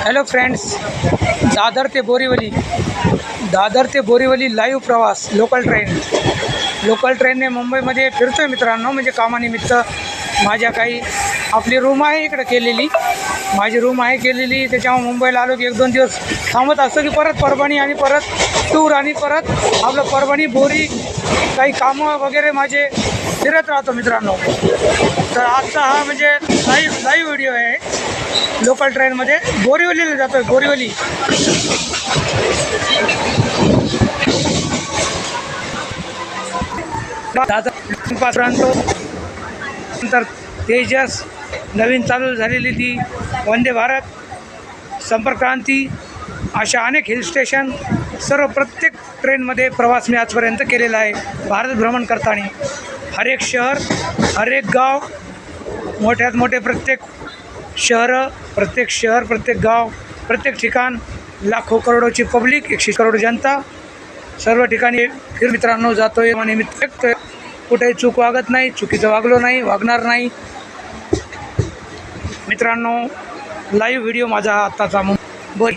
Hello friends, Dadar ते Borivali live प्रवास local ट्रेनने मुंबईमध्ये फिरतो आहे मित्रांनो. म्हणजे कामानिमित्त माझ्या काही आपली रूम आहे इकडे केलेली, त्याच्यामुळे मुंबईला आलो की 1-2 दिवस थांबत असतो की परत परभणी आणि परत टूर आणि परत आपलं परभणी बोरी काही कामं वगैरे माझे फिरत राहतो मित्रांनो. तर आजचा हा म्हणजे लाईव्ह व्हिडिओ आहे. लोकल ट्रेनमध्ये बोरीवलीला जातो आहे. बोरीवली राहतो. नंतर तेजस, नवीन चालू झालेली ती वंदे भारत, संपर्क क्रांती, अशा अनेक हिल स्टेशन सर्व प्रत्येक ट्रेनमध्ये प्रवास मी आजपर्यंत केलेला आहे. भारत भ्रमण करताना हर एक शहर, हर एक गाव, मोठ्यात मोठे प्रत्येक प्रत्येक गाव, प्रत्येक ठिकाण, लाखो करोडोची पब्लिक, 100 करोड जनता, सर्व ठिकाणी मित्रांनो जातो आहे. आणि मी कुठेही चूक वागत नाही, चुकीचं वागलो नाही, वागणार नाही मित्रांनो. लाईव्ह व्हिडिओ माझा आत्ताचा बोल.